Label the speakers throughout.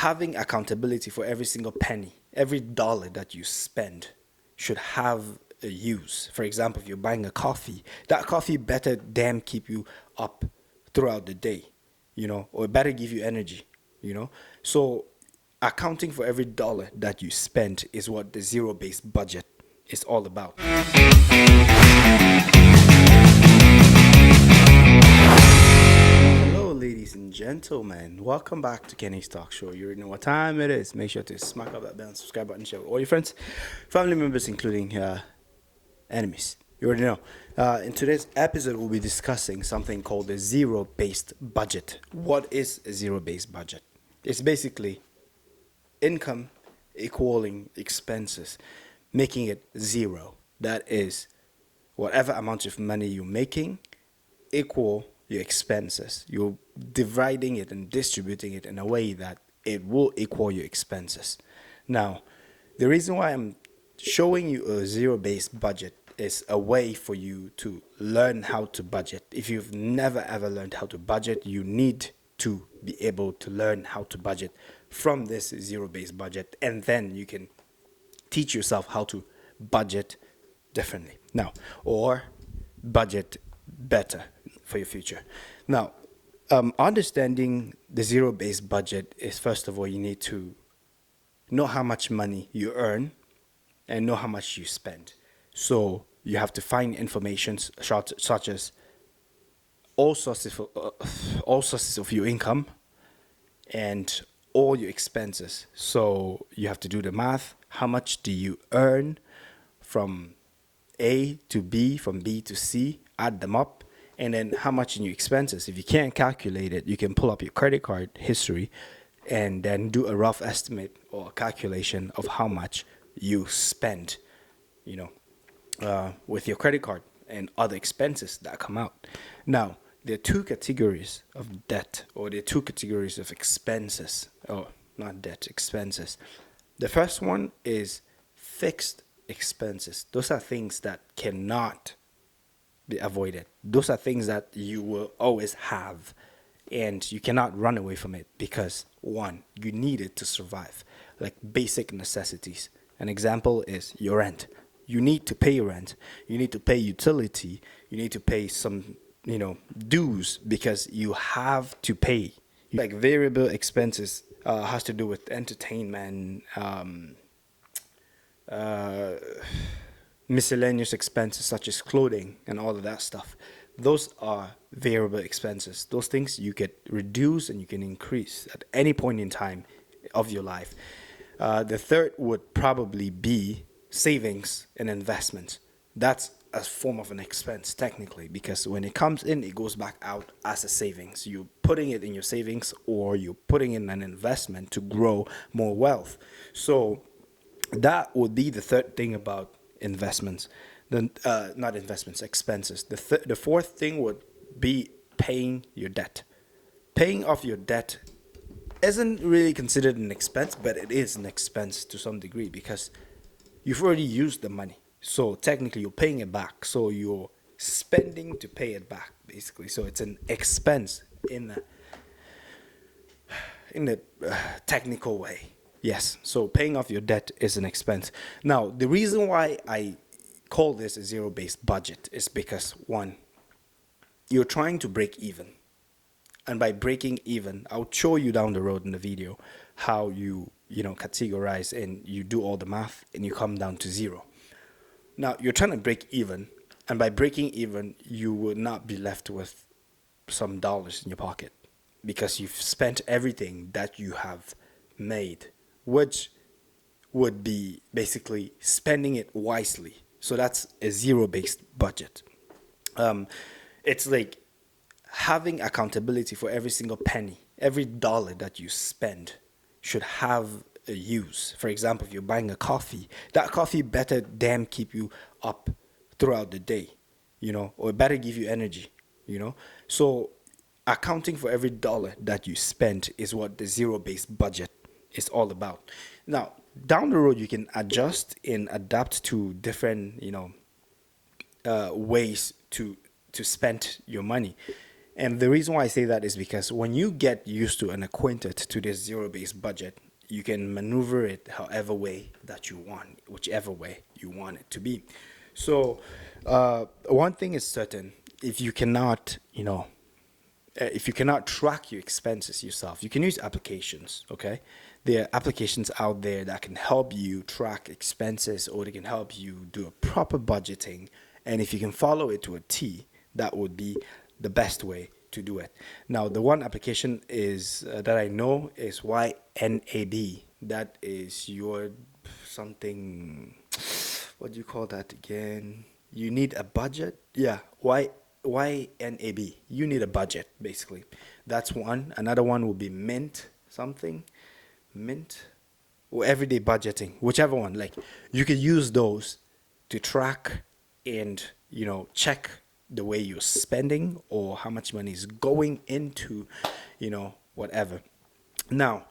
Speaker 1: having accountability for every single penny, every dollar that you spend should have a use. For example, if you're buying a coffee, that coffee better damn keep you up throughout the day, or it better give you energy. So accounting for every dollar that you spend is what the zero-based budget is all about. Hello, ladies and gentlemen. Welcome back to Kenne's Talk Show. You already know what time it is. Make sure to smack up that bell and subscribe button, share with all your friends, family members, including enemies. You already know. In today's episode, we'll be discussing something called the zero-based budget. What is a zero-based budget? It's basically income equaling expenses, making it zero. That is, whatever amount of money you're making equal your expenses. You're dividing it and distributing it in a way that it will equal your expenses. Now, the reason why I'm showing you a zero-based budget is a way for you to learn how to budget. If you've never ever learned how to budget, you need to be able to learn how to budget from this zero-based budget, and then you can teach yourself how to budget differently now, or budget better for your future. Now, understanding the zero-based budget is, first of all, you need to know how much money you earn and know how much you spend. So you have to find information such as all sources of your income and all your expenses. So you have to do the math. How much do you earn from A to B, from B to C, add them up, and then how much in your expenses. If you can't calculate it, you can pull up your credit card history and then do a rough estimate or calculation of how much you spend, with your credit card and other expenses that come out. Now, there are two categories of debt, or there are two categories of expenses. Oh, not debt, expenses. The first one is fixed expenses. Those are things that cannot be avoided. Those are things that you will always have, and you cannot run away from it because, one, you need it to survive, like basic necessities. An example is your rent. You need to pay rent. You need to pay utility. You need to pay some, dues, because you have to pay. Like variable expenses has to do with entertainment, miscellaneous expenses such as clothing and all of that stuff. Those are variable expenses. Those things you can reduce and you can increase at any point in time of your life. The third would probably be savings and investments. That's a form of an expense technically, because when it comes in, it goes back out as a savings. You're putting it in your savings, or you're putting in an investment to grow more wealth. So that would be the third thing about investments. Then not investments, expenses. The fourth thing would be paying your debt. Paying off your debt isn't really considered an expense, but it is an expense to some degree because you've already used the money. So technically you're paying it back. So you're spending to pay it back, basically. So it's an expense in the technical way. Yes, so paying off your debt is an expense. Now, the reason why I call this a zero-based budget is because, one, you're trying to break even. And by breaking even, I'll show you down the road in the video how you categorize and you do all the math and you come down to zero. Now, you're trying to break even, and by breaking even, you will not be left with some dollars in your pocket because you've spent everything that you have made, which would be basically spending it wisely. So that's a zero-based budget. It's like having accountability for every single penny, every dollar that you spend should have a use. For example, if you're buying a coffee, that coffee better damn keep you up throughout the day, or it better give you energy, So accounting for every dollar that you spend is what the zero-based budget is all about. Now, down the road, you can adjust and adapt to different, ways to spend your money. And the reason why I say that is because when you get used to and acquainted to this zero-based budget, you can maneuver it however way that you want, whichever way you want it to be. So, one thing is certain: if you cannot, if you cannot track your expenses yourself, you can use applications. Okay, there are applications out there that can help you track expenses, or they can help you do a proper budgeting. And if you can follow it to a T, that would be the best way to do it. Now, the one application is that I know is YNAB. That is your something. What do you call that again? You need a budget. Yeah, YNAB. You need a budget basically. That's one. Another one will be Mint something, Mint, or everyday budgeting, whichever one. Like you could use those to track and check the way you're spending or how much money is going into whatever. Now,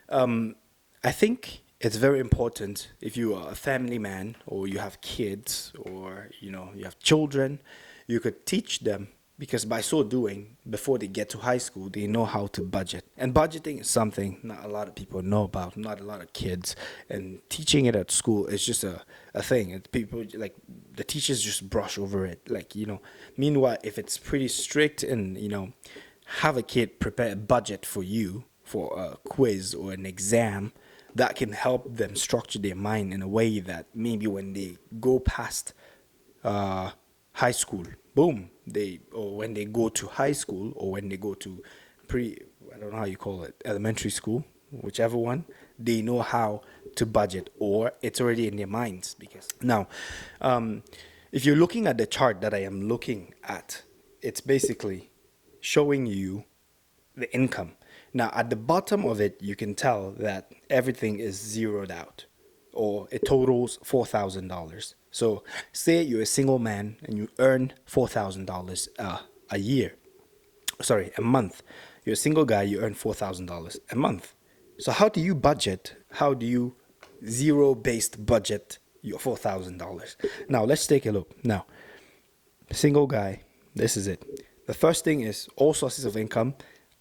Speaker 1: I think it's very important if you are a family man or you have kids or you have children, you could teach them, because by so doing, before they get to high school, they know how to budget. And budgeting is something not a lot of people know about, not a lot of kids. And teaching it at school is just a thing. And people, like, the teachers just brush over it. Like, meanwhile, if it's pretty strict and, have a kid prepare a budget for you for a quiz or an exam, that can help them structure their mind in a way that maybe when they go past high school, boom, or when they go to high school, or when they go to I don't know how you call it, elementary school, whichever one, they know how to budget, or it's already in their minds. Because now, if you're looking at the chart that I am looking at, it's basically showing you the income. Now, at the bottom of it, you can tell that everything is zeroed out, or it totals $4,000. So, say you're a single man and you earn $4,000 a year. Sorry, a month. You're a single guy, you earn $4,000 a month. So, how do you budget? How do you zero-based budget your $4,000? Now, let's take a look. Now, single guy, this is it. The first thing is all sources of income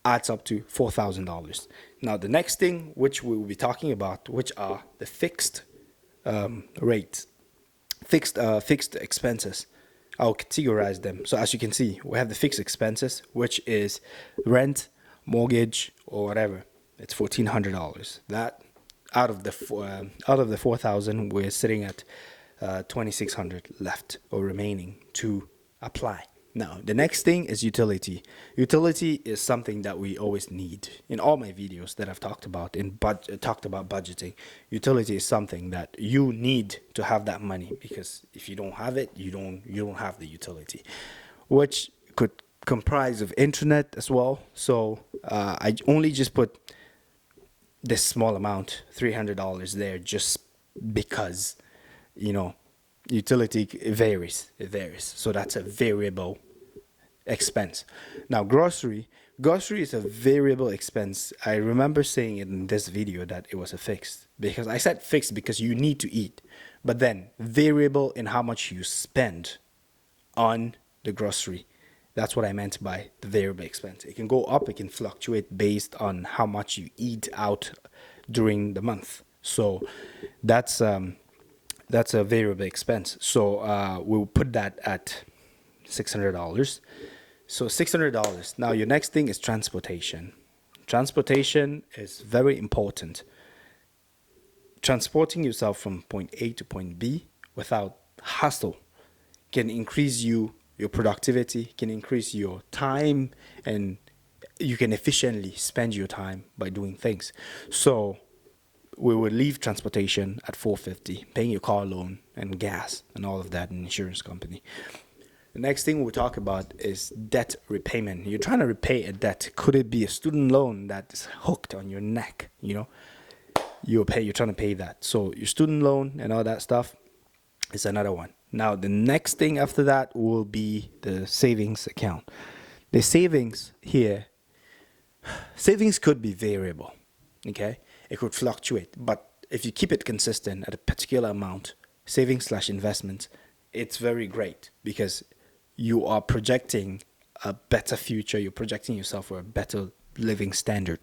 Speaker 1: adds up to $4,000. Now, the next thing which we will be talking about, which are the fixed rates, fixed expenses. I'll categorize them. So as you can see, we have the fixed expenses, which is rent, mortgage, or whatever. It's $1,400. That out of the 4,000, we're sitting at 2,600 left or remaining to apply. Now, the next thing is utility. Utility is something that we always need. In all my videos that I've talked about talked about budgeting, utility is something that you need to have that money, because if you don't have it, you don't have the utility, which could comprise of internet as well. So I only just put this small amount, $300 there, just because utility varies. It varies. So that's a variable expense. Now, grocery is a variable expense. I remember saying in this video that it was a fixed, because I said fixed because you need to eat, but then variable in how much you spend on the grocery. That's what I meant by the variable expense. It can go up, it can fluctuate based on how much you eat out during the month. So that's a variable expense. So we'll put that at $600. So $600. Now your next thing is transportation. Transportation is very important. Transporting yourself from point A to point B without hassle can increase your productivity, can increase your time, and you can efficiently spend your time by doing things. So we will leave transportation at $450, paying your car loan and gas and all of that, and insurance company. The next thing we'll talk about is debt repayment. You're trying to repay a debt. Could it be a student loan that is hooked on your neck? You're trying to pay that. So your student loan and all that stuff is another one. Now, the next thing after that will be the savings account. The savings here, savings could be variable, okay? It could fluctuate, but if you keep it consistent at a particular amount, savings/investment, it's very great, because you are projecting a better future. You're projecting yourself for a better living standard.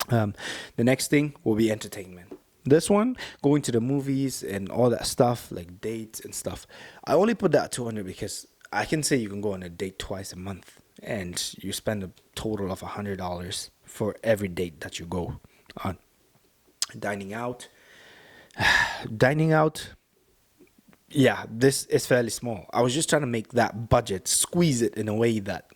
Speaker 1: The next thing will be entertainment. This one, going to the movies and all that stuff, like dates and stuff. I only put that at 200 because I can say you can go on a date twice a month and you spend a total of $100 for every date that you go on. Dining out. Dining out, yeah, this is fairly small. I was just trying to make that budget, squeeze it in a way that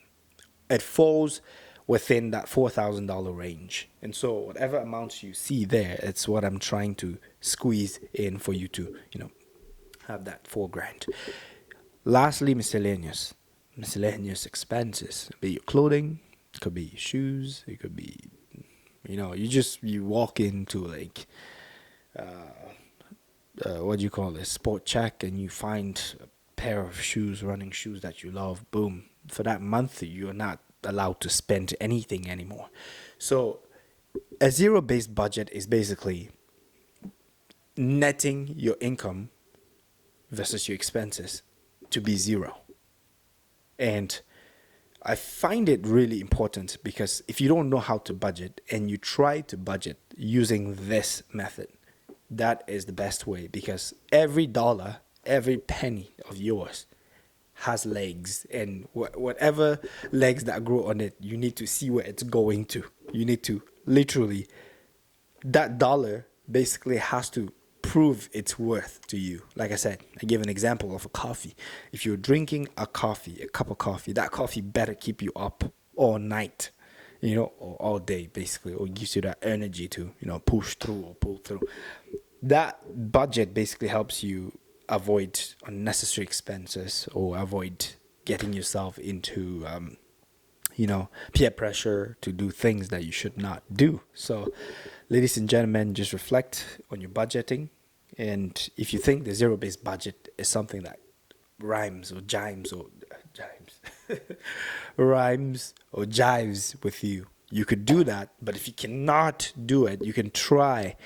Speaker 1: it falls within that $4,000 range. And so whatever amounts you see there, it's what I'm trying to squeeze in for you to, have that 4 grand. Lastly, miscellaneous expenses. It could be your clothing, it could be your shoes, it could be, you walk into like, what do you call this, sport check, and you find a pair of shoes, running shoes that you love. Boom, for that month you're not allowed to spend anything anymore. So a zero-based budget is basically netting your income versus your expenses to be zero. And I find it really important because if you don't know how to budget and you try to budget using this method, that is the best way, because every dollar, every penny of yours has legs, and whatever legs that grow on it, you need to see where it's going to. You need to literally, that dollar basically has to prove its worth to you. Like I said, I gave an example of a coffee. If you're drinking a cup of coffee, that coffee better keep you up all night, or all day basically, or gives you that energy to, push through or pull through. That budget basically helps you avoid unnecessary expenses or avoid getting yourself into, peer pressure to do things that you should not do. So, ladies and gentlemen, just reflect on your budgeting. And if you think the zero-based budget is something that rhymes or jives with you, you could do that. But if you cannot do it, you can try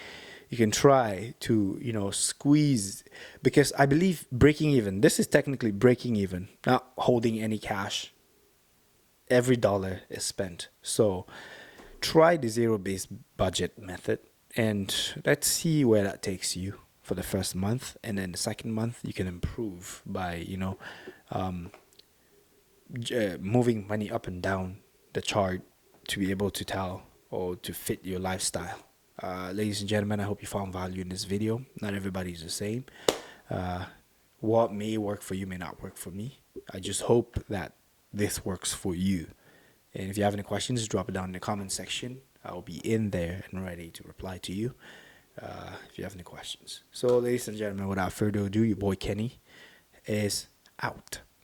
Speaker 1: to, squeeze, because I believe breaking even, this is technically breaking even, not holding any cash. Every dollar is spent. So try the zero-based budget method and let's see where that takes you for the first month. And then the second month, you can improve by, moving money up and down the chart to be able to tell or to fit your lifestyle. Ladies and gentlemen, I hope you found value in this video. Not everybody's the same. What may work for you may not work for me. I just hope that this works for you. And if you have any questions, drop it down in the comment section. I'll be in there and ready to reply to you if you have any questions. So, ladies and gentlemen, without further ado, your boy Kenny is out.